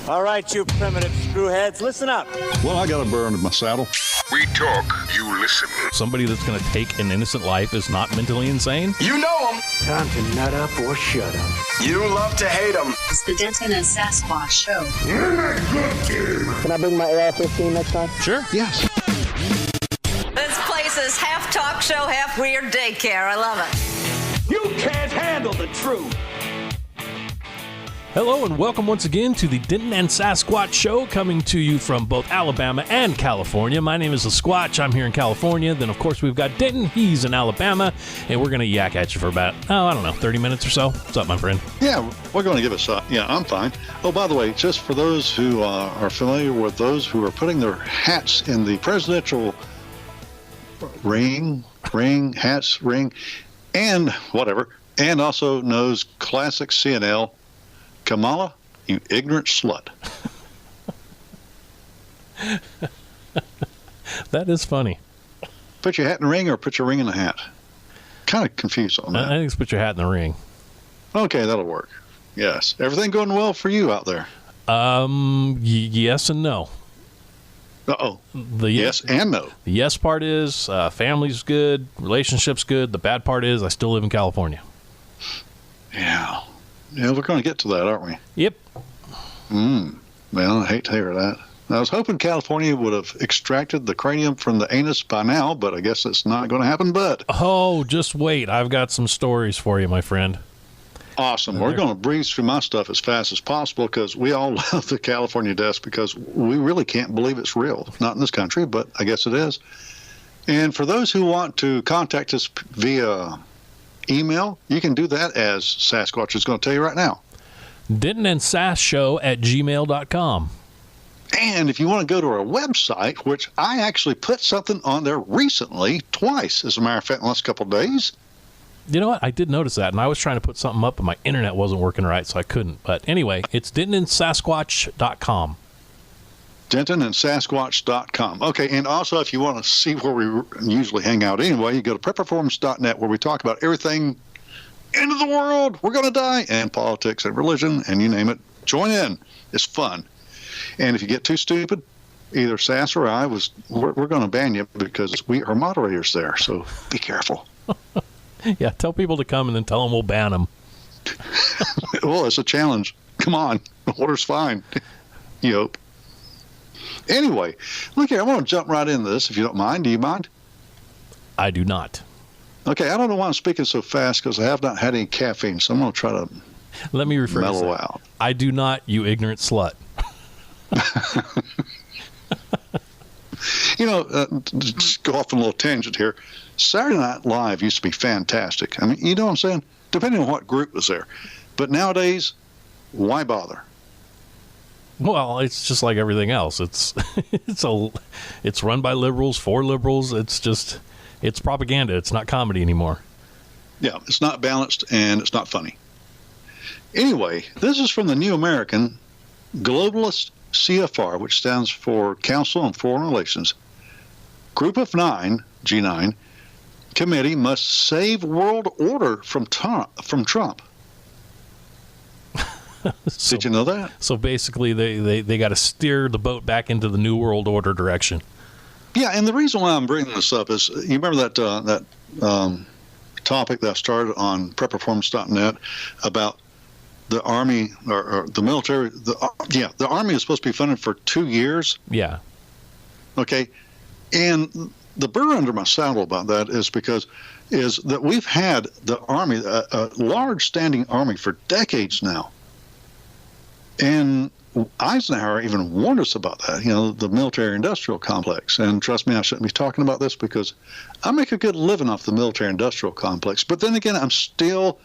All right, you primitive screwheads, listen up. Well, I got a burr under my saddle. We talk, you listen. Somebody that's going to take an innocent life is not mentally insane? You know them. Time to nut up or shut up. You love to hate them. It's the Denton and Sasquatch Show. Can I bring my AR-15 next time? Sure. Yes. This place is half talk show, half weird daycare. I love it. You can't handle the truth. Hello and welcome once again to the Denton and Sasquatch Show, coming to you from both Alabama and California. My name is the Squatch. I'm here in California. Then, of course, we've got Denton. He's in Alabama. And we're going to yak at you for about, 30 minutes or so. What's up, my friend? Yeah, we're going to give it a shot. Yeah, I'm fine. Oh, by the way, just for those who are familiar with those who are putting their hats in the presidential ring, and whatever, and also knows classic CNL, Kamala, you ignorant slut. That is funny. Put your hat in the ring or put your ring in the hat? Kind of confused on that. I think it's put your hat in the ring. Okay, that'll work. Yes. Everything going well for you out there? Yes and no. Uh-oh. The yes and no. The yes part is family's good, relationship's good. The bad part is I still live in California. Yeah. Yeah, we're going to get to that, aren't we? Yep. Well, I hate to hear that. I was hoping California would have extracted the cranium from the anus by now, but I guess it's not going to happen. But oh, just wait. I've got some stories for you, my friend. Awesome. We're going to breeze through my stuff as fast as possible because we all love the California deaths because we really can't believe it's real. Not in this country, but I guess it is. And for those who want to contact us via email, you can do that as Sasquatch is going to tell you right now. DentonandSassShow@gmail.com. And if you want to go to our website, which I actually put something on there recently, twice, as a matter of fact, in the last couple of days. You know what? I did notice that, and I was trying to put something up, and my internet wasn't working right, so I couldn't. But anyway, it's DentonandSasquatch.com. DentonandSasquatch.com. Okay, and also if you want to see where we usually hang out anyway, you go to prepperformance.net where we talk about everything end of the world, we're going to die, and politics and religion, and you name it. Join in. It's fun. And if you get too stupid, either Sass or I, we're going to ban you because we are moderators there, so be careful. Yeah, tell people to come and then tell them we'll ban them. Well, it's a challenge. Come on. The order's fine. Yep. Anyway, look here, I want to jump right into this, if you don't mind. Do you mind? I do not. Okay, I don't know why I'm speaking so fast, because I have not had any caffeine, so I'm going to try to Let me rephrase mellow that. out. I do not, you ignorant slut. Just go off on a little tangent here. Saturday Night Live used to be fantastic. I mean, you know what I'm saying? Depending on what group was there. But nowadays, why bother? Well, it's just like everything else. It's run by liberals, for liberals. It's propaganda. It's not comedy anymore. Yeah, it's not balanced and it's not funny. Anyway, this is from the New American Globalist CFR, which stands for Council on Foreign Relations. Group of 9, G9, committee must save world order from Trump. Did you know that? So basically, they got to steer the boat back into the New World Order direction. Yeah, and the reason why I'm bringing this up is, you remember that topic that I started on prepperformance.net about the Army or the military? The Army is supposed to be funded for 2 years. Yeah. Okay, and the burr under my saddle about that is that we've had the Army, a large standing Army, for decades now. And Eisenhower even warned us about that, the military-industrial complex. And trust me, I shouldn't be talking about this because I make a good living off the military-industrial complex. But then again, I'm still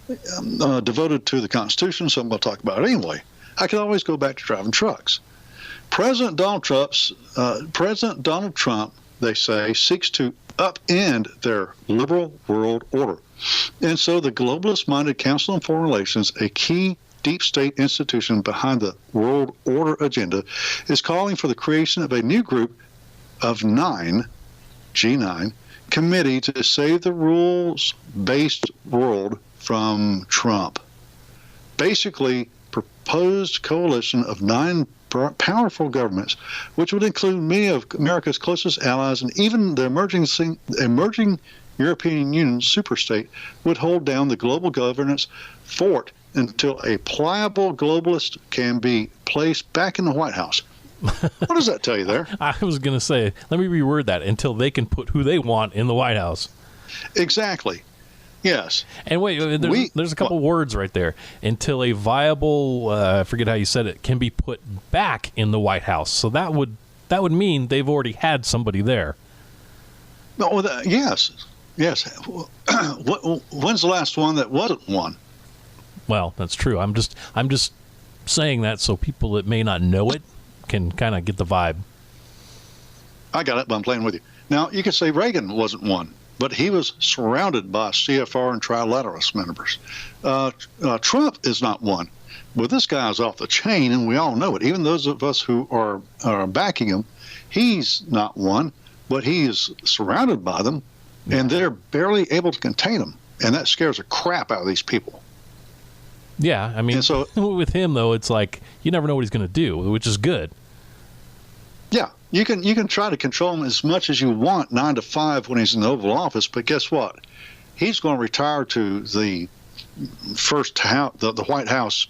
devoted to the Constitution, so I'm going to talk about it anyway. I can always go back to driving trucks. President Donald Trump, they say, seeks to upend their liberal world order. And so the globalist-minded Council on Foreign Relations, a key deep state institution behind the world order agenda, is calling for the creation of a new group of 9, G9, committee to save the rules-based world from Trump. Basically, proposed coalition of 9 powerful governments, which would include many of America's closest allies, and even the emerging European Union superstate would hold down the global governance fort until a pliable globalist can be placed back in the White House. What does that tell you there? I was going to say, let me reword that, until they can put who they want in the White House. Exactly. Yes. And wait, there's a couple words right there. Until a viable, I forget how you said it, can be put back in the White House. So that would mean they've already had somebody there. No, yes. When's the last one that wasn't one? Well, that's true. I'm just saying that so people that may not know it can kind of get the vibe. I got it, but I'm playing with you. Now, you could say Reagan wasn't one, but he was surrounded by CFR and trilateralist members. Trump is not one. But this guy is off the chain, and we all know it. Even those of us who are backing him, he's not one, but he is surrounded by them, and they're barely able to contain him. And that scares the crap out of these people. Yeah, I mean, so with him, though, it's like you never know what he's going to do, which is good. Yeah, you can try to control him as much as you want 9 to 5 when he's in the Oval Office, but guess what? He's going to retire to the the White House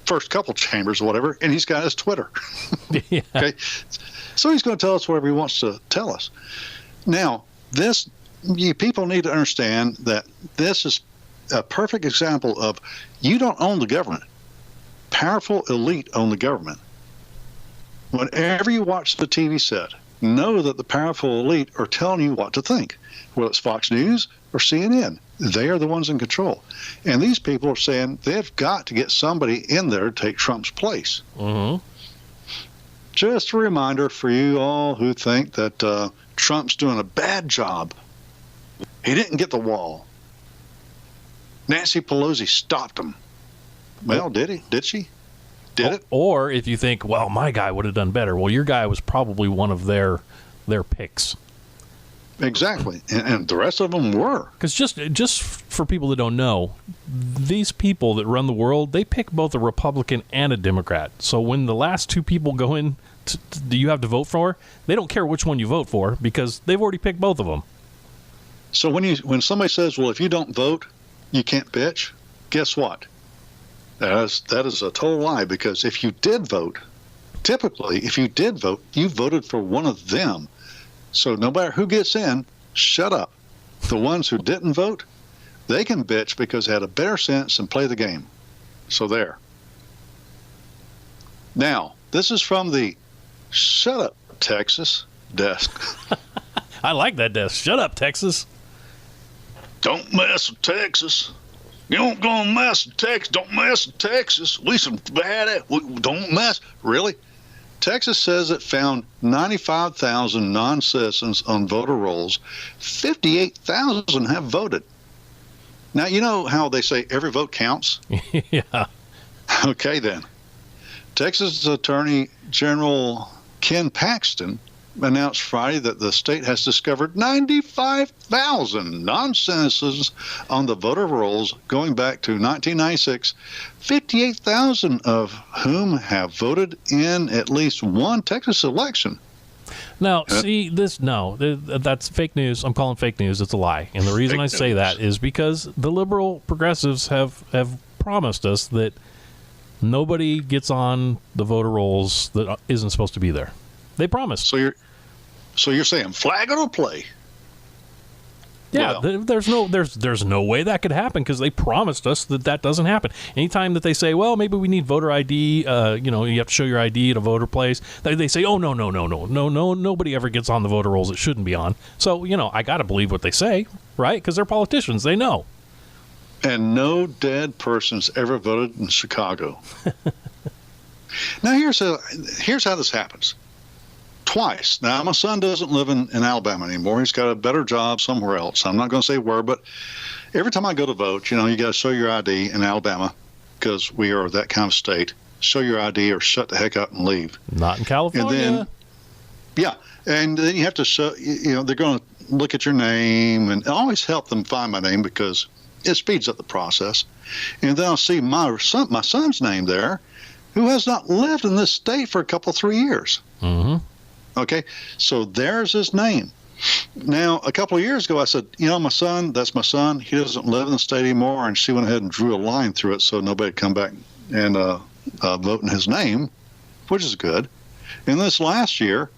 first couple chambers or whatever, and he's got his Twitter. Yeah. Okay, so he's going to tell us whatever he wants to tell us. Now, people need to understand that this is a perfect example of you don't own the government. Powerful elite own the government. Whenever you watch the TV set, know that the powerful elite are telling you what to think, whether it's Fox News or CNN. They are the ones in control. And these people are saying they've got to get somebody in there to take Trump's place. Mm-hmm. Just a reminder for you all who think that Trump's doing a bad job. He didn't get the wall. Nancy Pelosi stopped him. Well, did he? Did she? Did it? Or if you think, well, my guy would have done better. Well, your guy was probably one of their picks. Exactly. And the rest of them were. Because just for people that don't know, these people that run the world, they pick both a Republican and a Democrat. So when the last two people go in, do you have to vote for? They don't care which one you vote for because they've already picked both of them. So when somebody says, well, if you don't vote, you can't bitch, guess what? That is a total lie, because if you did vote, typically, if you did vote, you voted for one of them. So no matter who gets in, shut up. The ones who didn't vote, they can bitch because they had a better sense and play the game. So there. Now, this is from the Shut Up Texas desk. I like that desk. Shut up, Texas. Don't mess with Texas. You don't go mess with Texas. Don't mess with Texas. We some bad at. Don't mess. Really? Texas says it found 95,000 non-citizens on voter rolls. 58,000 have voted. Now, you know how they say every vote counts? Yeah. Okay, then. Texas Attorney General Ken Paxton announced Friday that the state has discovered 95,000 non-citizens on the voter rolls going back to 1996, 58,000 of whom have voted in at least one Texas election. Now, see, that's fake news. I'm calling fake news. It's a lie. And the reason I say that is because the liberal progressives have promised us that nobody gets on the voter rolls that isn't supposed to be there. They promised. So you're saying flag or play? Yeah, well, there's no way that could happen because they promised us that doesn't happen. Anytime that they say, well, maybe we need voter ID, you have to show your ID at a voter place. They say, oh no, nobody ever gets on the voter rolls. It shouldn't be on. So I got to believe what they say, right? Because they're politicians. They know. And no dead persons ever voted in Chicago. Now here's how this happens. Twice. Now, my son doesn't live in Alabama anymore. He's got a better job somewhere else. I'm not going to say where, but every time I go to vote, you got to show your ID in Alabama because we are that kind of state. Show your ID or shut the heck up and leave. Not in California. And then you have to show, they're going to look at your name and always help them find my name because It speeds up the process. And then I'll see my son's name there, who has not lived in this state for a couple, 3 years. Mm-hmm. Okay, so there's his name. Now, a couple of years ago, I said, my son, that's my son. He doesn't live in the state anymore. And she went ahead and drew a line through it so nobody would come back and vote in his name, which is good. And this last year,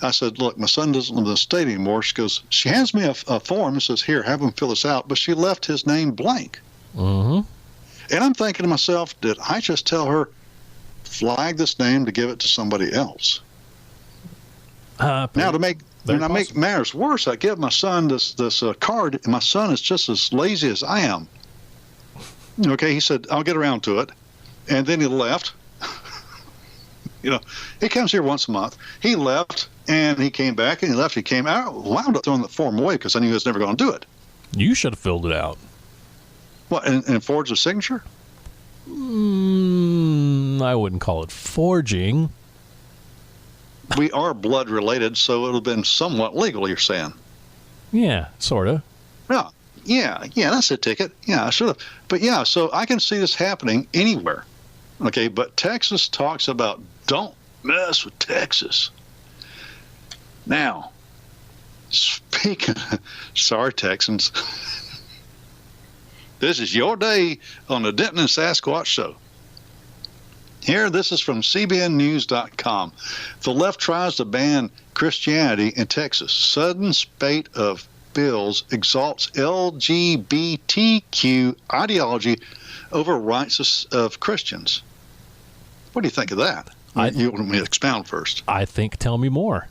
I said, look, my son doesn't live in the state anymore. She hands me a form and says, here, have him fill this out. But she left his name blank. Mm-hmm. And I'm thinking to myself, did I just tell her, flag this name to give it to somebody else? Now, to make matters worse, I give my son this card, and my son is just as lazy as I am. Okay, he said, I'll get around to it. And then he left. He comes here once a month. He left, and he came back, and he left. He came out. I wound up throwing the form away because I knew he was never going to do it. You should have filled it out. What, and forged a signature? I wouldn't call it forging. We are blood related, so it would have been somewhat legal, you're saying? Yeah, sort of. Yeah, that's a ticket. Yeah, I should have. But yeah, so I can see this happening anywhere. Okay, but Texas talks about don't mess with Texas. Now, speaking, sorry, Texans, this is your day on the Denton and Sasquatch Show. Here, this is from CBNnews.com. The left tries to ban Christianity in Texas. Sudden spate of bills exalts LGBTQ ideology over rights of Christians. What do you think of that? You want me to expound first? I think, tell me more.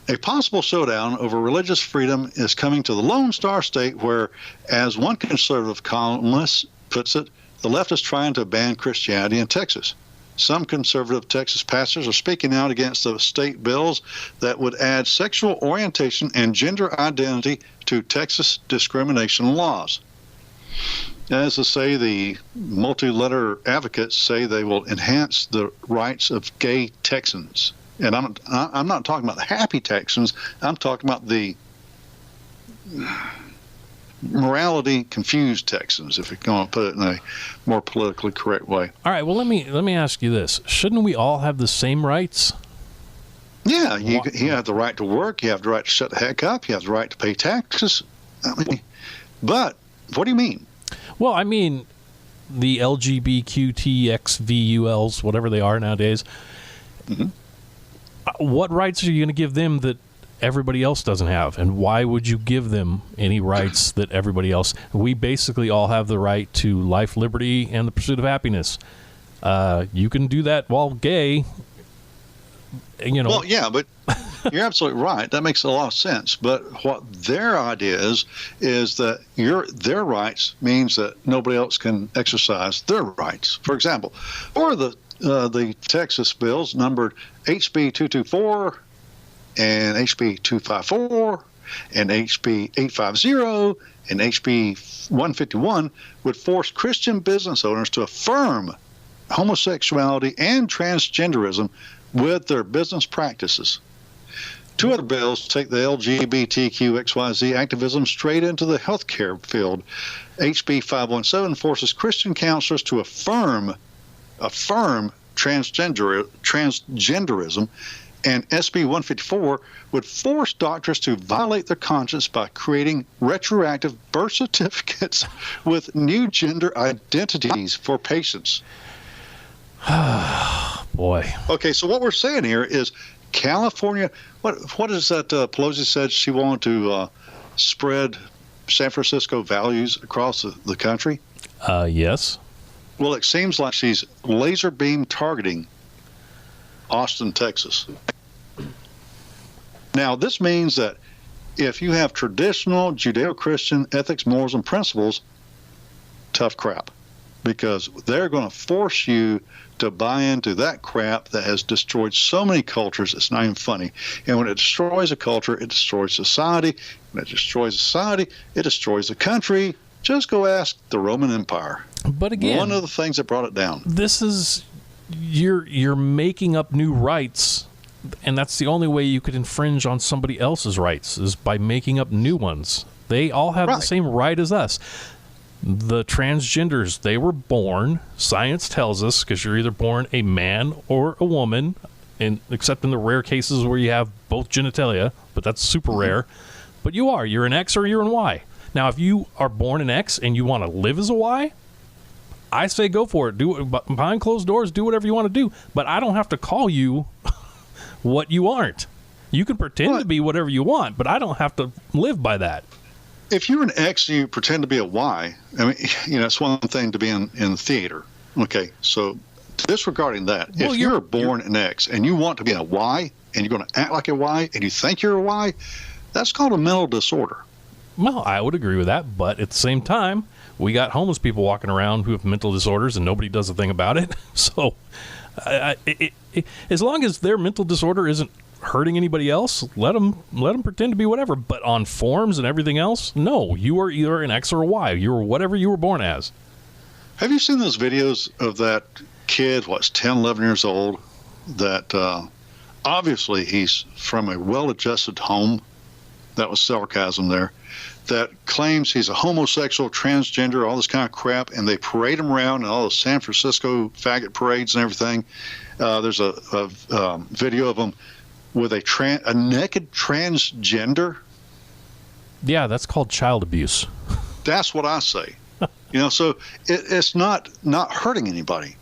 A possible showdown over religious freedom is coming to the Lone Star State where, as one conservative columnist puts it, the left is trying to ban Christianity in Texas. Some conservative Texas pastors are speaking out against the state bills that would add sexual orientation and gender identity to Texas discrimination laws. As to say, the multi-letter advocates say they will enhance the rights of gay Texans. And I'm not talking about the happy Texans. I'm talking about the morality confused Texans, if you're going to put it in a more politically correct way. All right. Well, let me ask you this: shouldn't we all have the same rights? Yeah, you have the right to work. You have the right to shut the heck up. You have the right to pay taxes. But what do you mean? Well, I mean, the LGBTQTXVULs, whatever they are nowadays. Mm-hmm. What rights are you going to give them that everybody else doesn't have? And why would you give them any rights that everybody else? We basically all have the right to life, liberty, and the pursuit of happiness. You can do that while gay. Well, yeah, but you're absolutely right. That makes a lot of sense. But what their idea is that their rights means that nobody else can exercise their rights. For example, or the Texas bills numbered HB 224 and HB 254 and HB 850 and HB 151 would force Christian business owners to affirm homosexuality and transgenderism with their business practices. Two other bills take the LGBTQXYZ activism straight into the healthcare field. HB 517 forces Christian counselors to affirm transgenderism, and SB 154 would force doctors to violate their conscience by creating retroactive birth certificates with new gender identities for patients. Boy. Okay, so what we're saying here is California, what is that Pelosi said she wanted to spread San Francisco values across the country? Yes. Well, it seems like she's laser beam targeting Austin, Texas. Now, this means that if you have traditional Judeo-Christian ethics, morals, and principles, tough crap, because they're going to force you to buy into that crap that has destroyed so many cultures, it's not even funny. And when it destroys a culture, it destroys society. When it destroys society, it destroys the country. Just go ask the Roman Empire. But again, one of the things that brought it down. This is you're making up new rights, and that's the only way you could infringe on somebody else's rights is by making up new ones. They all have the same right as us. The transgenders, they were born, science tells us, because you're either born a man or a woman, except in the rare cases where you have both genitalia, but that's super rare. But you're an X or you're an Y. Now, if you are born an X and you want to live as a Y, I say go for it. Do it behind closed doors. Do whatever you want to do. But I don't have to call you what you aren't. You can pretend to be whatever you want, but I don't have to live by that. If you're an X and you pretend to be a Y, I mean, it's one thing to be in the theater. Okay, so disregarding that, well, if you're born an X and you want to be a Y and you're going to act like a Y and you think you're a Y, that's called a mental disorder. Well, I would agree with that, but at the same time, we got homeless people walking around who have mental disorders and nobody does a thing about it. So as long as their mental disorder isn't hurting anybody else, let them pretend to be whatever. But on forms and everything else, no, you are either an X or a Y. You are whatever you were born as. Have you seen those videos of that kid, 10, 11 years old, that obviously he's from a well-adjusted home? That was sarcasm there. That claims he's a homosexual, transgender, all this kind of crap, and they parade him around in all the San Francisco faggot parades and everything. There's a video of him with a naked transgender. Yeah, that's called child abuse. That's what I say. So it's not hurting anybody.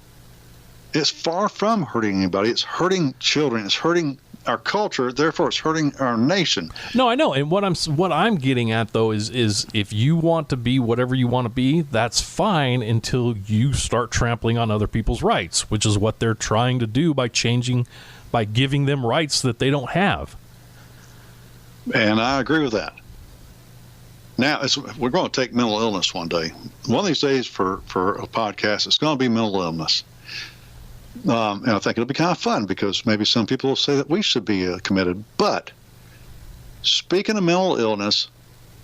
It's far from hurting anybody. It's hurting children. It's hurting our culture. Therefore, it's hurting our nation. No, I know. And what I'm getting at though is if you want to be whatever you want to be, that's fine until you start trampling on other people's rights, which is what they're trying to do by giving them rights that they don't have. And I agree with that. Now, we're going to take mental illness one day. One of these days for a podcast, it's going to be mental illness. And I think it'll be kind of fun because maybe some people will say that we should be committed. But speaking of mental illness,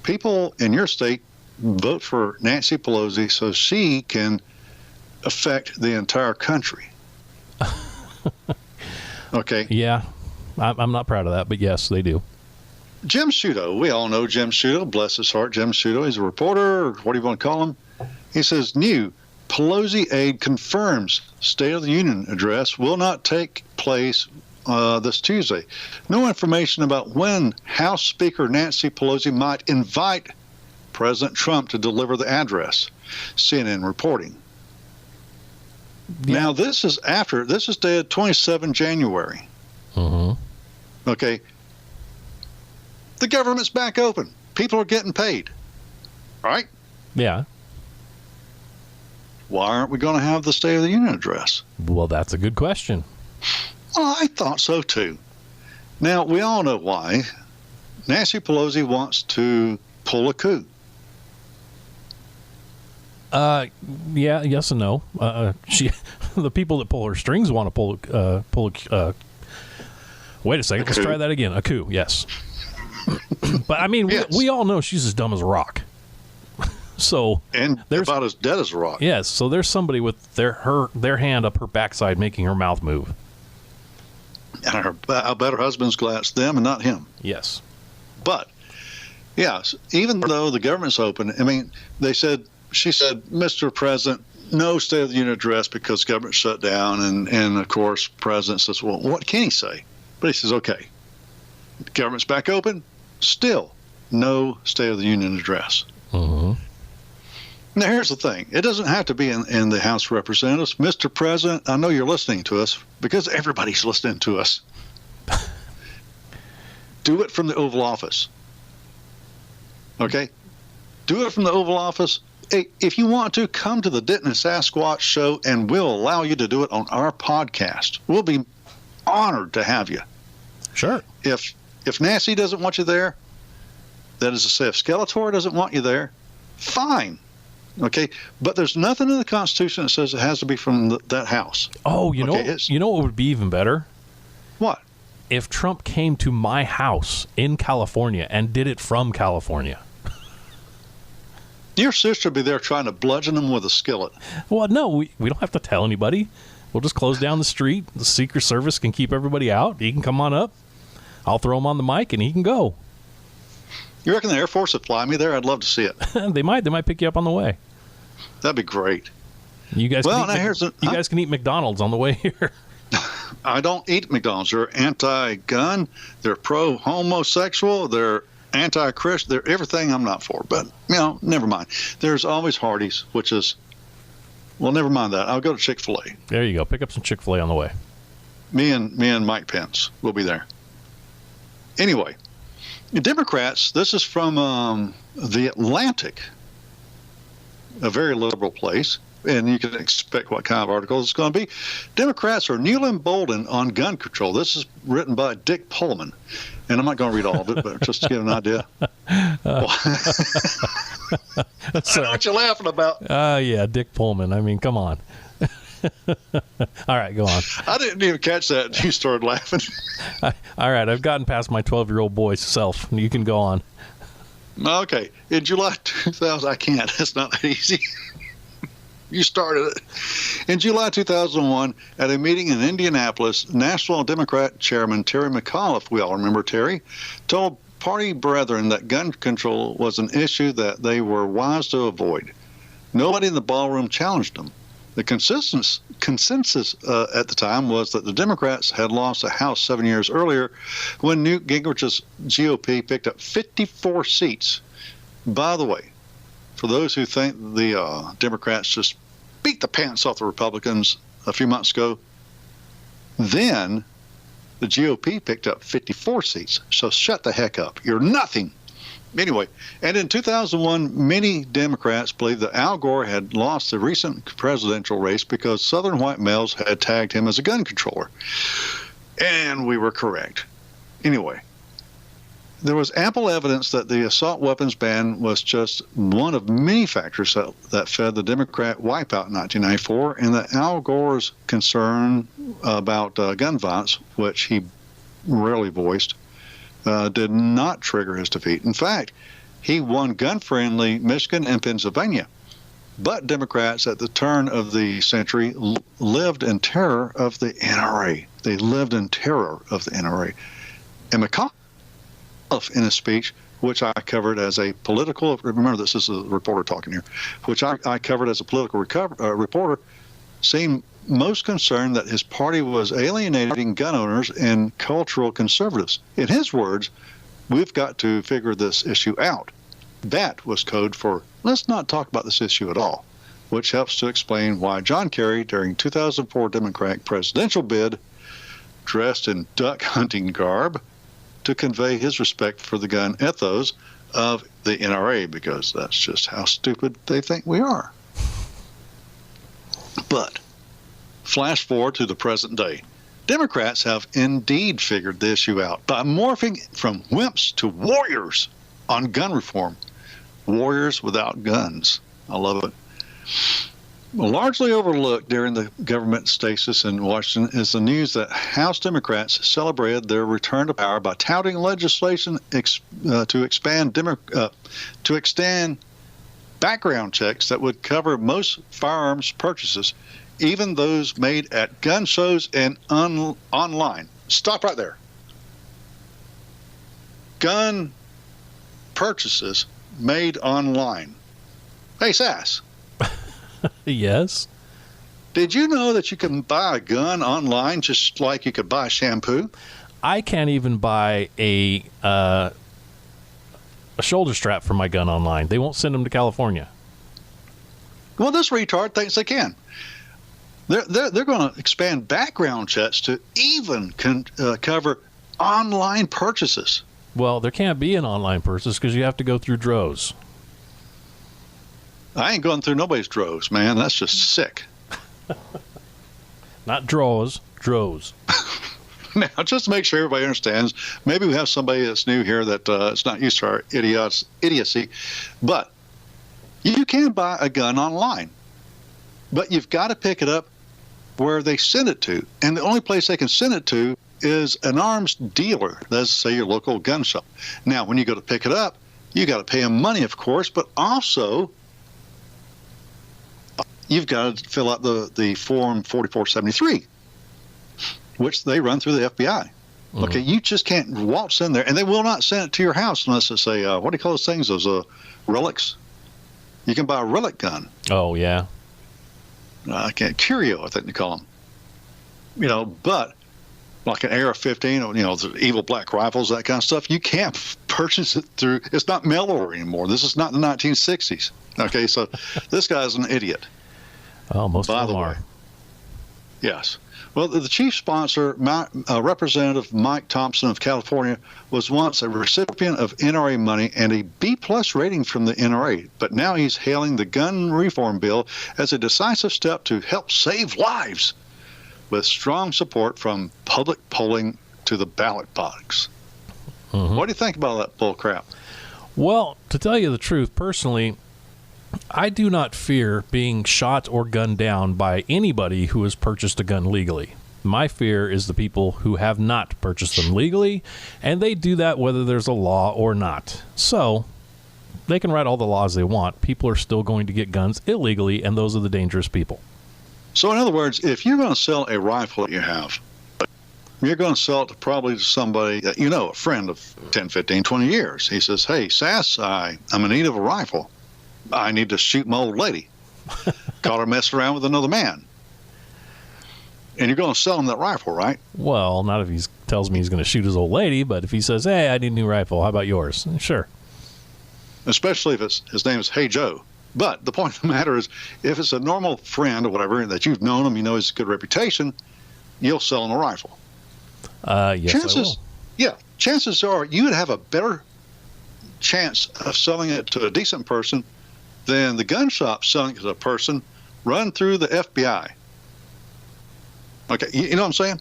people in your state vote for Nancy Pelosi so she can affect the entire country. Okay. Yeah, I'm not proud of that, but yes, they do. Jim Sciutto, we all know Jim Sciutto, bless his heart, Jim Sciutto. He's a reporter, or what do you want to call him? He says, new Pelosi aide confirms State of the Union address will not take place this Tuesday. No information about when House Speaker Nancy Pelosi might invite President Trump to deliver the address, CNN reporting. Yeah. Now, this is dated 27 January. Mm-hmm. Okay. The government's back open. People are getting paid. Right? Yeah. Why aren't we going to have the State of the Union address? Well, that's a good question. Well, I thought so, too. Now, we all know why. Nancy Pelosi wants to pull a coup. Yeah, yes and no. The people that pull her strings want to pull a wait a second, let's try that again. A coup, yes. But, I mean, yes. we all know she's as dumb as a rock. So and there's about as dead as a rock. Yes, so there's somebody with their hand up her backside making her mouth move. And I bet her husband's glad it's them and not him. Yes. But, yes, even though the government's open, I mean, she said, Mr. President, no State of the Union address because government shut down. And of course, President says, well, what can he say? But he says, okay, the government's back open, still no State of the Union address. Mm-hmm. Now, here's the thing. It doesn't have to be in the House of Representatives. Mr. President, I know you're listening to us because everybody's listening to us. Do it from the Oval Office. Okay? Do it from the Oval Office. If you want to, come to the Denton and Sasquatch show, and we'll allow you to do it on our podcast. We'll be honored to have you. Sure. If Nancy doesn't want you there, that is to say, if Skeletor doesn't want you there, fine. Okay, but there's nothing in the Constitution that says it has to be from that house. Oh, you know what would be even better? What? If Trump came to my house in California and did it from California. Your sister would be there trying to bludgeon him with a skillet. Well, no, we don't have to tell anybody. We'll just close down the street. The Secret Service can keep everybody out. He can come on up. I'll throw him on the mic and he can go. You reckon the Air Force would fly me there? I'd love to see it. They might pick you up on the way. That'd be great. You guys, Well, can now eat, here's you guys can eat McDonald's on the way here. I don't eat McDonald's. They're anti-gun. They're pro-homosexual. They're anti-Christian. They're everything I'm not for. But, never mind. There's always Hardee's, which is, well, never mind that. I'll go to Chick-fil-A. There you go. Pick up some Chick-fil-A on the way. Me and Mike Pence will be there. Anyway, the Democrats, this is from The Atlantic, a very liberal place. And you can expect what kind of article it's going to be. Democrats are newly emboldened on gun control. This is written by Dick Pullman. And I'm not going to read all of it, but just to give an idea. I know what you're laughing about. Yeah, Dick Pullman. I mean, come on. All right, go on. I didn't even catch that. You started laughing. All right, I've gotten past my 12-year-old boy self. You can go on. Okay. In July 2000, I can't. That's not that easy. You started it. In July 2001, at a meeting in Indianapolis, National Democrat Chairman Terry McAuliffe, we all remember Terry, told party brethren that gun control was an issue that they were wise to avoid. Nobody in the ballroom challenged him. The consensus at the time was that the Democrats had lost the House 7 years earlier when Newt Gingrich's GOP picked up 54 seats. By the way, for those who think the Democrats just beat the pants off the Republicans a few months ago, then the GOP picked up 54 seats. So shut the heck up. You're nothing. Anyway, and in 2001, many Democrats believed that Al Gore had lost the recent presidential race because Southern white males had tagged him as a gun controller. And we were correct. Anyway, there was ample evidence that the assault weapons ban was just one of many factors that fed the Democrat wipeout in 1994, and that Al Gore's concern about gun violence, which he rarely voiced, did not trigger his defeat. In fact, he won gun-friendly Michigan and Pennsylvania. But Democrats at the turn of the century lived in terror of the NRA. They lived in terror of the NRA. And McConnell, in a speech, which I covered as a political, remember this is a reporter talking here, which I covered as a political reporter, seemed most concerned that his party was alienating gun owners and cultural conservatives. In his words, we've got to figure this issue out. That was code for let's not talk about this issue at all, which helps to explain why John Kerry, during 2004 Democratic presidential bid, dressed in duck hunting garb to convey his respect for the gun ethos of the NRA, because that's just how stupid they think we are. But flash forward to the present day. Democrats have indeed figured the issue out by morphing from wimps to warriors on gun reform. Warriors without guns. I love it. Largely overlooked during the government stasis in Washington is the news that House Democrats celebrated their return to power by touting legislation to extend background checks that would cover most firearms purchases, even those made at gun shows and online. Stop right there. Gun purchases made online. Hey, Sass. Yes. Did you know that you can buy a gun online just like you could buy shampoo? I can't even buy a shoulder strap for my gun online. They won't send them to California. Well, this retard thinks they can. They're going to expand background checks to even cover online purchases. Well, there can't be an online purchase because you have to go through Droz. I ain't going through nobody's Droz, man. That's just sick. Not Droz, Droz. Now, just to make sure everybody understands, maybe we have somebody that's new here that is not used to our idiocy, but you can buy a gun online, but you've got to pick it up where they send it to. And the only place they can send it to is an arms dealer. Let's say your local gun shop. Now, when you go to pick it up, you got to pay them money, of course, but also you've got to fill out the form 4473, which they run through the FBI. Mm-hmm. Okay, you just can't waltz in there, and they will not send it to your house unless it's a, what do you call those things, those relics? You can buy a relic gun. Oh, yeah. Curio, I think they call them. But like an AR-15, or the evil black rifles, that kind of stuff, you can't purchase it through. It's not mail order anymore. This is not the 1960s. Okay, so this guy's an idiot. Oh, most By of them the are. way. Yes. Well, the chief sponsor, Representative Mike Thompson of California, was once a recipient of NRA money and a B-plus rating from the NRA, but now he's hailing the gun reform bill as a decisive step to help save lives, with strong support from public polling to the ballot box. Mm-hmm. What do you think about that bull crap? Well, to tell you the truth, personally, I do not fear being shot or gunned down by anybody who has purchased a gun legally. My fear is the people who have not purchased them legally, and they do that whether there's a law or not. So, they can write all the laws they want. People are still going to get guns illegally, and those are the dangerous people. So, in other words, if you're going to sell a rifle that you have, you're going to sell it probably to somebody that a friend of 10, 15, 20 years. He says, hey, Sass, I'm in need of a rifle. I need to shoot my old lady. Caught her messing around with another man. And you're going to sell him that rifle, right? Well, not if he tells me he's going to shoot his old lady, but if he says, hey, I need a new rifle, how about yours? Sure. Especially if his name is Hey Joe. But the point of the matter is, if it's a normal friend or whatever that you've known him, he's a good reputation, you'll sell him a rifle. Yes, I will. Yeah, chances are you would have a better chance of selling it to a decent person than the gun shop selling it to a person run through the FBI. Okay, you know what I'm saying?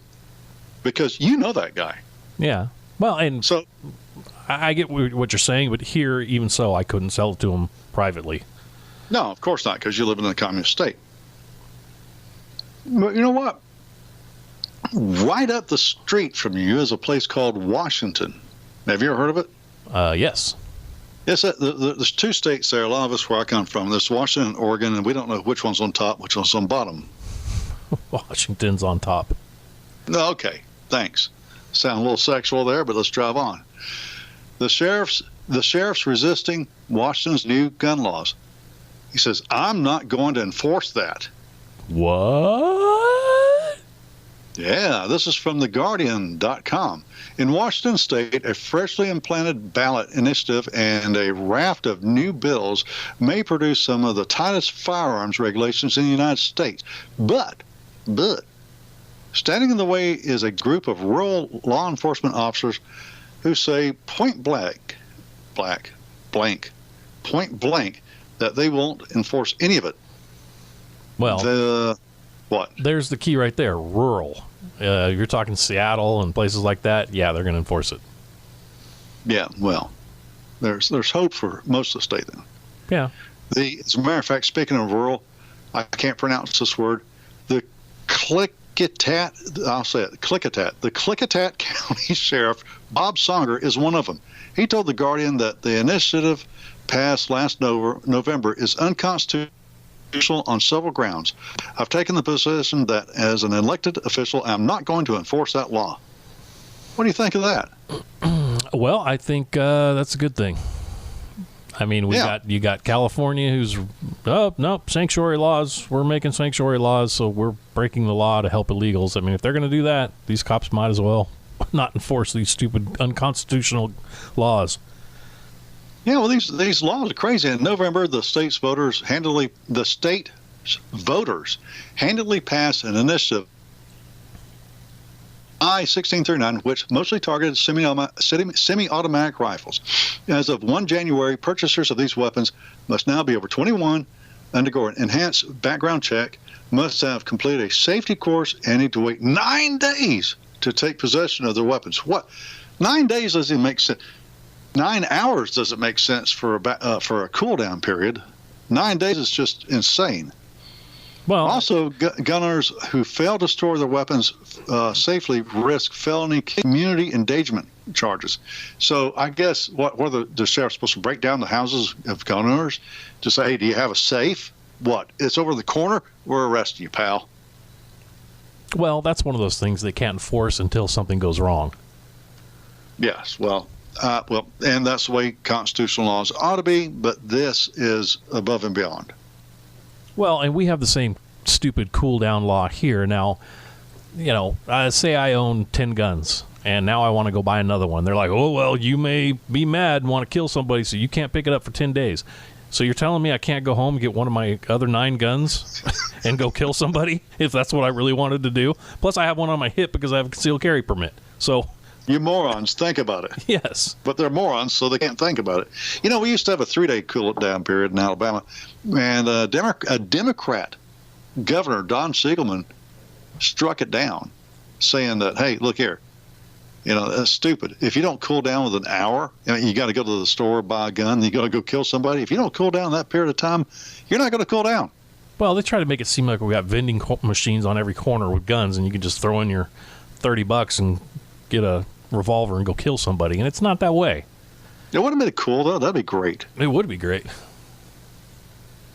Because you know that guy. Yeah. Well, and so I get what you're saying, but here, even so, I couldn't sell it to him privately. No, of course not, because you live in a communist state. But you know what? Right up the street from you is a place called Washington. Have you ever heard of it? Yes. Yes, there's two states there. A lot of us where I come from. There's Washington and Oregon, and we don't know which one's on top, which one's on bottom. Washington's on top. No, okay, thanks. Sound a little sexual there, but let's drive on. The sheriff's resisting Washington's new gun laws. He says, I'm not going to enforce that. What? Yeah, this is from theguardian.com. In Washington state, a freshly implanted ballot initiative and a raft of new bills may produce some of the tightest firearms regulations in the United States. But, standing in the way is a group of rural law enforcement officers who say point blank, that they won't enforce any of it. Well, what? There's the key right there, rural. You're talking Seattle and places like that. Yeah, they're going to enforce it. Yeah, well, there's hope for most of the state then. Yeah. As a matter of fact, speaking of rural, I can't pronounce this word. The Klickitat, I'll say it, Klickitat. The Klickitat County Sheriff, Bob Songer, is one of them. He told The Guardian that the initiative passed last November is unconstitutional on several grounds. I've taken the position that as an elected official, I'm not going to enforce that law. What do you think of that? Well, I think that's a good thing. I mean, you got California who's, sanctuary laws. We're making sanctuary laws, so we're breaking the law to help illegals. I mean, if they're going to do that, these cops might as well not enforce these stupid unconstitutional laws. Yeah, well, these laws are crazy. In November, the state's voters handily passed an initiative, I-1639, which mostly targeted semi-automatic rifles. As of 1 January, purchasers of these weapons must now be over 21, undergo an enhanced background check, must have completed a safety course, and need to wait 9 days to take possession of their weapons. What? 9 days doesn't make sense. 9 hours doesn't make sense for a cool-down period. 9 days is just insane. Well, also, gun owners who fail to store their weapons safely risk felony community endangerment charges. So I guess what are the sheriff supposed to break down the houses of gun owners to say, hey, do you have a safe? What? It's over the corner? We're arresting you, pal. Well, that's one of those things they can't enforce until something goes wrong. Yes, well, Well, and that's the way constitutional laws ought to be, but this is above and beyond. Well, and we have the same stupid cool-down law here. Now, say I own 10 guns, and now I want to go buy another one. They're like, oh, well, you may be mad and want to kill somebody, so you can't pick it up for 10 days. So you're telling me I can't go home and get one of my other 9 guns and go kill somebody if that's what I really wanted to do? Plus, I have one on my hip because I have a concealed carry permit. So, you morons, think about it. yes. But they're morons, so they can't think about it. We used to have a 3-day cool-down period in Alabama, and a Democrat governor, Don Siegelman, struck it down, saying that, hey, look here, that's stupid. If you don't cool down within an hour, you got to go to the store, buy a gun, you got to go kill somebody. If you don't cool down that period of time, you're not going to cool down. Well, they try to make it seem like we got vending machines on every corner with guns, and you can just throw in your $30 and get a revolver and go kill somebody, and it's not that way. It wouldn't have been cool, though. That'd be great. It would be great.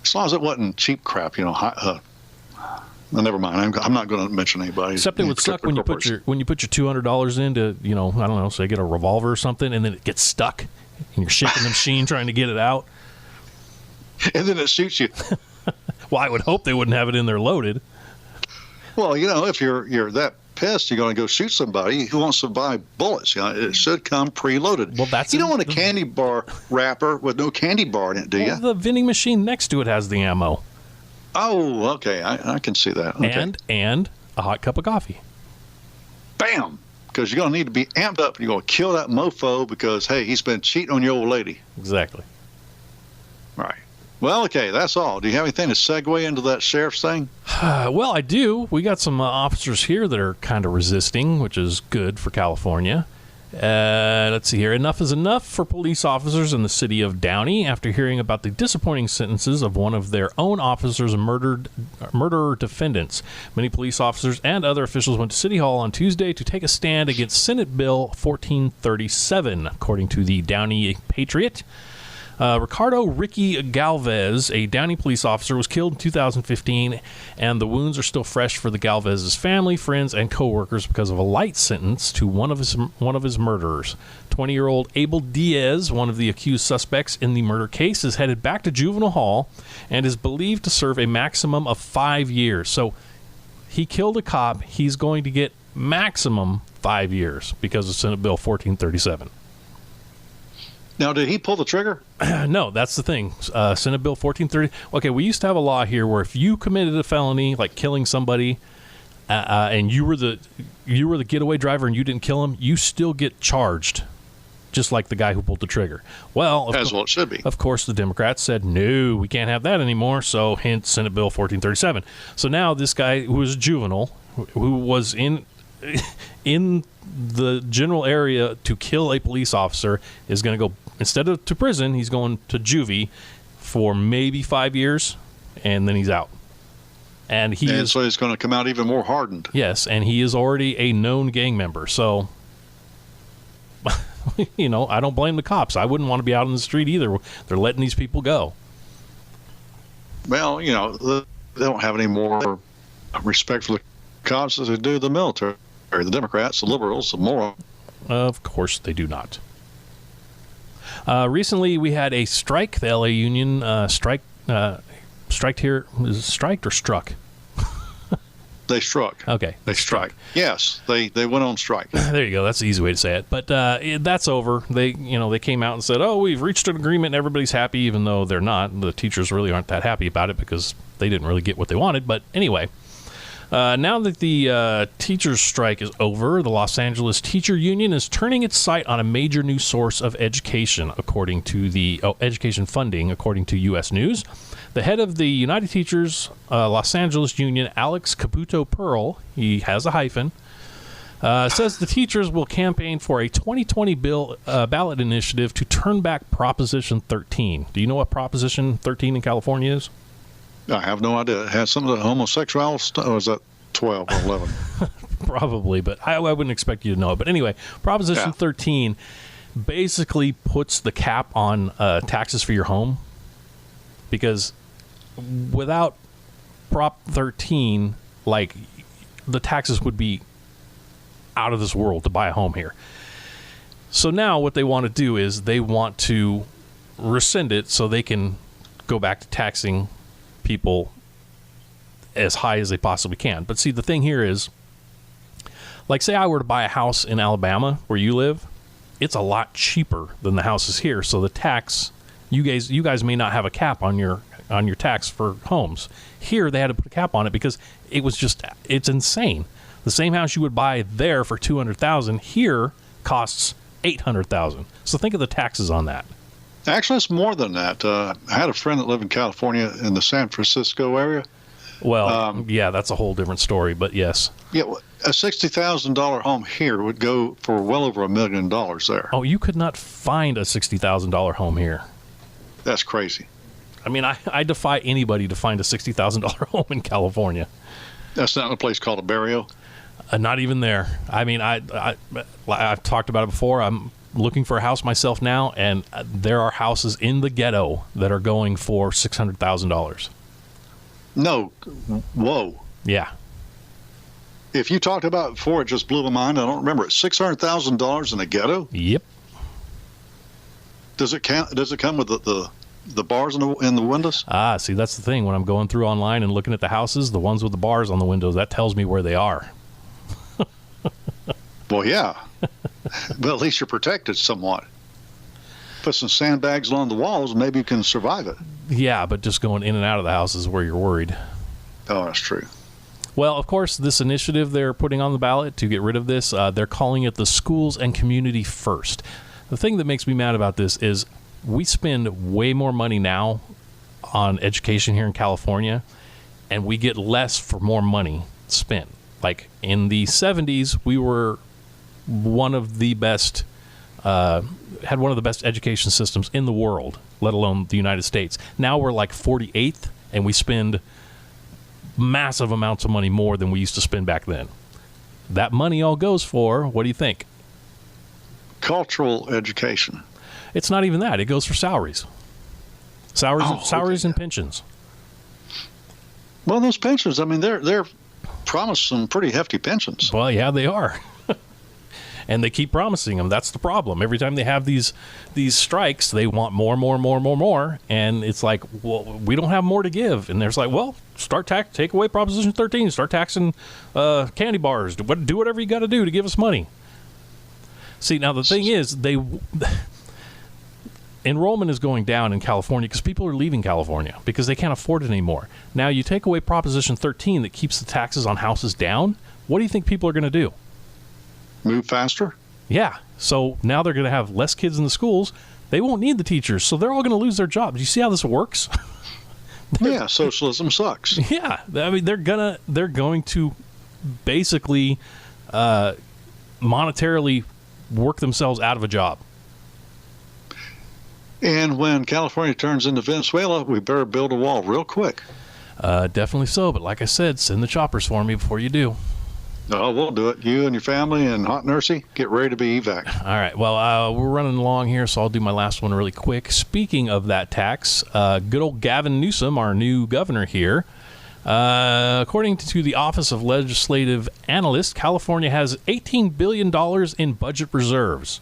As long as it wasn't cheap crap, Well, never mind. I'm not going to mention anybody. Except it would suck when you put your $200 into, I don't know, say get a revolver or something, and then it gets stuck, and you're shaking the machine trying to get it out. And then it shoots you. Well, I would hope they wouldn't have it in there loaded. Well, if you're that pissed, you're going to go shoot somebody who wants to buy bullets. It should come preloaded. Well, that's you don't want a candy bar wrapper with no candy bar in it, do you? The vending machine next to it has the ammo. Oh, okay. I can see that. Okay. And a hot cup of coffee. Bam! Because you're going to need to be amped up. You're going to kill that mofo because, hey, he's been cheating on your old lady. Exactly. Right. Well, okay, that's all. Do you have anything to segue into that sheriff's thing? Well, I do. We got some officers here that are kind of resisting, which is good for California. Let's see here. Enough is enough for police officers in the city of Downey after hearing about the disappointing sentences of one of their own officers' murderer defendants. Many police officers and other officials went to City Hall on Tuesday to take a stand against Senate Bill 1437, according to the Downey Patriot. Ricardo Ricky Galvez, a Downey police officer, was killed in 2015, and the wounds are still fresh for the Galvez's family, friends, and co-workers because of a light sentence to one of his murderers. 20-year-old Abel Diaz, one of the accused suspects in the murder case, is headed back to juvenile hall and is believed to serve a maximum of 5 years. So he killed a cop. He's going to get maximum 5 years because of Senate Bill 1437. Now, did he pull the trigger? No, that's the thing. Senate Bill 1430. Okay, we used to have a law here where if you committed a felony, like killing somebody, and you were the getaway driver and you didn't kill him, you still get charged, just like the guy who pulled the trigger. Well, it should be. Of course, the Democrats said, no, we can't have that anymore, so hence Senate Bill 1437. So now this guy who was a juvenile, who was in the general area to kill a police officer, is going to go, instead of to prison, he's going to juvie for maybe 5 years, and then he's out. So he's going to come out even more hardened. Yes, and he is already a known gang member. So, I don't blame the cops. I wouldn't want to be out on the street either. They're letting these people go. Well, they don't have any more respect for the cops as they do the military. The Democrats, the liberals, the morons. Of course they do not. Recently, we had a strike. The LA Union striked here. Is it striked or struck? They struck. Okay. They strike. Yes, they went on strike. There you go. That's the easy way to say it. But that's over. They came out and said, "Oh, we've reached an agreement and everybody's happy," even though they're not. The teachers really aren't that happy about it because they didn't really get what they wanted. But anyway. Now that the teachers' strike is over, the Los Angeles Teacher Union is turning its sight on a major new source of education, according to the education funding, according to U.S. News. The head of the United Teachers Los Angeles Union, Alex Caputo Pearl, he has a hyphen, says the teachers will campaign for a 2020 ballot initiative to turn back Proposition 13. Do you know what Proposition 13 in California is? I have no idea. It has some of the homosexual stuff, or is that 12 or 11? Probably, but I wouldn't expect you to know it. But anyway, Proposition 13 basically puts the cap on taxes for your home, because without Prop 13, like, the taxes would be out of this world to buy a home here. So now what they want to do is they want to rescind it so they can go back to taxing people as high as they possibly can. But see, the thing here is, like, say I were to buy a house in Alabama where you live, it's a lot cheaper than the houses here. So the tax, you guys may not have a cap on your tax for homes. Here they had to put a cap on it because it's insane. The same house you would buy there for $200,000 here costs $800,000. So think of the taxes on that. Actually, it's more than that. I had a friend that lived in California in the San Francisco area. Well, yeah, that's a whole different story, but yes. Yeah, a $60,000 home here would go for well over $1 million there. Oh, you could not find a $60,000 home here. That's crazy. I mean, I defy anybody to find a $60,000 home in California. That's not in a place called a barrio? Not even there. I mean, I've talked about it before. I'm looking for a house myself now, and there are houses in the ghetto that are going for $600,000. No. Whoa. Yeah. If you talked about it before, it just blew my mind. I don't remember it. $600,000 in the ghetto? Yep. Does it come with the bars in the windows? Ah, see, that's the thing. When I'm going through online and looking at the houses, the ones with the bars on the windows, that tells me where they are. Well, yeah. But at least you're protected somewhat. Put some sandbags along the walls, and maybe you can survive it. Yeah, but just going in and out of the house is where you're worried. Oh, that's true. Well, of course, this initiative they're putting on the ballot to get rid of this, they're calling it the Schools and Community First. The thing that makes me mad about this is we spend way more money now on education here in California, and we get less for more money spent. Like in the 70s, we were one of the best, had one of the best education systems in the world, let alone the United States. Now we're like 48th, and we spend massive amounts of money more than we used to spend back then. That money all goes for, what do you think? Cultural education. It's not even that. It goes for salaries. Salaries okay. and pensions. Well, those pensions, I mean, they're promised some pretty hefty pensions. Well, yeah, they are. And they keep promising them. That's the problem. Every time they have these strikes, they want more. And it's like, well, we don't have more to give. And there's like, well, take away Proposition 13. Start taxing candy bars. Do whatever you got to do to give us money. See, now the thing is, enrollment is going down in California because people are leaving California because they can't afford it anymore. Now, you take away Proposition 13 that keeps the taxes on houses down. What do you think people are going to do? Move faster? Yeah. So now they're going to have less kids in the schools. They won't need the teachers, so they're all going to lose their jobs. You see how this works? Yeah, socialism sucks. Yeah. I mean, they're going to basically monetarily work themselves out of a job. And when California turns into Venezuela, we better build a wall real quick. Definitely so. But like I said, send the choppers for me before you do. No, we'll do it. You and your family and Hot Nursey, get ready to be evac. All right. Well, we're running along here, so I'll do my last one really quick. Speaking of that tax, good old Gavin Newsom, our new governor here, according to the Office of Legislative Analyst, California has $18 billion in budget reserves.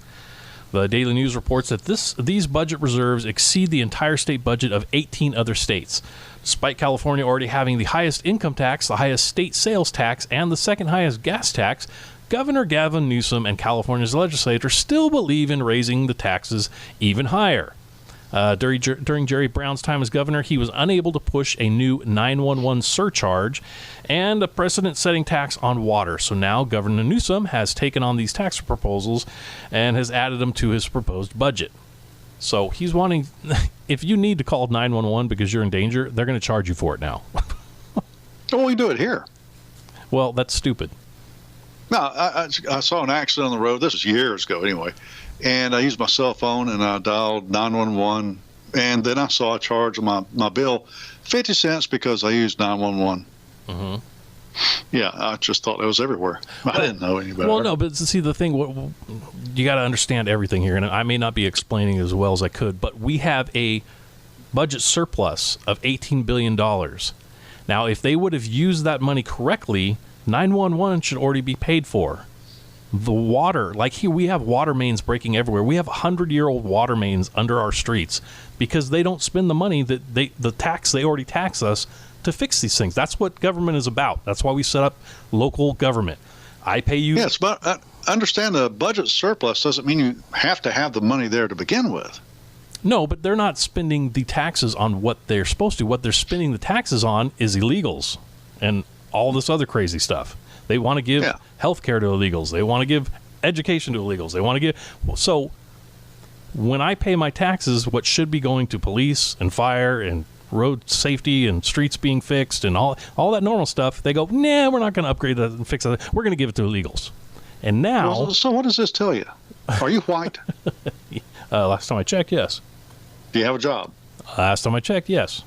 The Daily News reports that these budget reserves exceed the entire state budget of 18 other states. Despite California already having the highest income tax, the highest state sales tax, and the second highest gas tax, Governor Gavin Newsom and California's legislators still believe in raising the taxes even higher. During Jerry Brown's time as governor, he was unable to push a new 911 surcharge and a precedent-setting tax on water. So now Governor Newsom has taken on these tax proposals and has added them to his proposed budget. So he's wanting, if you need to call 911 because you're in danger, they're going to charge you for it now. Oh, we do it here. Well, that's stupid. No, I saw an accident on the road. This was years ago anyway. And I used my cell phone and I dialed 911. And then I saw a charge on my bill, 50 cents because I used 911. Mm-hmm. Yeah, I just thought it was everywhere. I didn't know any better. Well, no, but see, the thing, you got to understand everything here. And I may not be explaining as well as I could, but we have a budget surplus of $18 billion. Now, if they would have used that money correctly, 911 should already be paid for. The water, like here, we have water mains breaking everywhere. We have 100-year-old water mains under our streets because they don't spend the money that the tax they already tax us to fix these things. That's what government is about. That's why we set up local government. I pay you. Yes, but understand the budget surplus doesn't mean you have to have the money there to begin with. No, but they're not spending the taxes on what they're supposed to. What they're spending the taxes on is illegals and all this other crazy stuff. They want to give health care to illegals. They want to give education to illegals. They want to give... So when I pay my taxes, what should be going to police and fire and road safety and streets being fixed and all that normal stuff, they go, nah, we're not going to upgrade that and fix that. We're going to give it to illegals. And now... Well, so what does this tell you? Are you white? Last time I checked, yes. Do you have a job? Last time I checked, yes.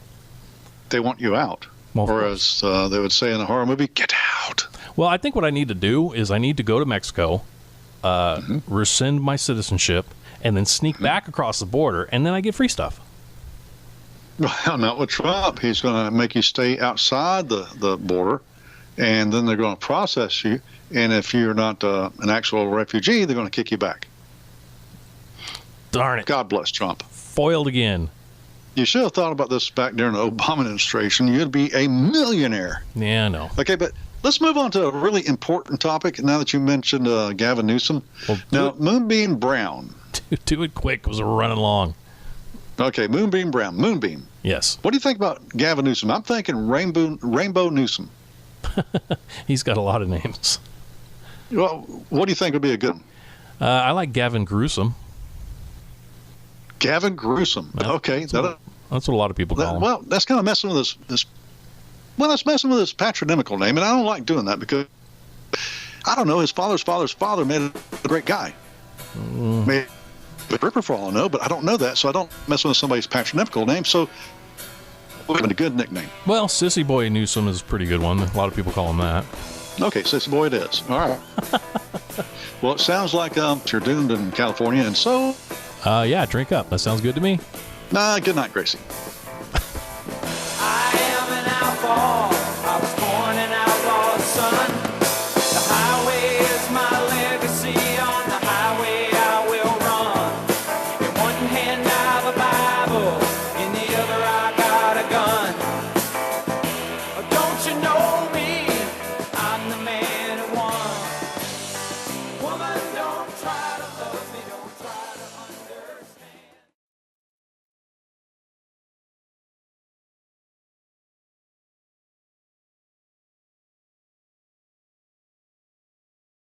They want you out. Well, or as they would say in a horror movie, get out. Well, I think what I need to do is I need to go to Mexico, rescind my citizenship, and then sneak back across the border, and then I get free stuff. Well, not with Trump. He's going to make you stay outside the border, and then they're going to process you. And if you're not an actual refugee, they're going to kick you back. Darn it. God bless Trump. Foiled again. You should have thought about this back during the Obama administration. You'd be a millionaire. Yeah, I know. Okay, but let's move on to a really important topic now that you mentioned Gavin Newsom. Well, now, Moonbeam Brown. Do it quick because we're running long. Okay, Moonbeam Brown. Moonbeam. Yes. What do you think about Gavin Newsom? I'm thinking Rainbow Newsom. He's got a lot of names. Well, what do you think would be a good one? I like Gavin Gruesome. Gavin Gruesome. Okay. That's what a lot of people call him. Well, that's kind of messing with this. Well, that's messing with his patronymical name, and I don't like doing that because, I don't know, his father's father made a great guy. Made a ripper for all I know, but I don't know that, so I don't mess with somebody's patronymical name, so we'll give it a good nickname. Well, Sissy Boy Newsom is a pretty good one. A lot of people call him that. Okay, Sissy Boy it is. All right. Well, it sounds like you're doomed in California, and so... Yeah, drink up. That sounds good to me. Good night, Gracie.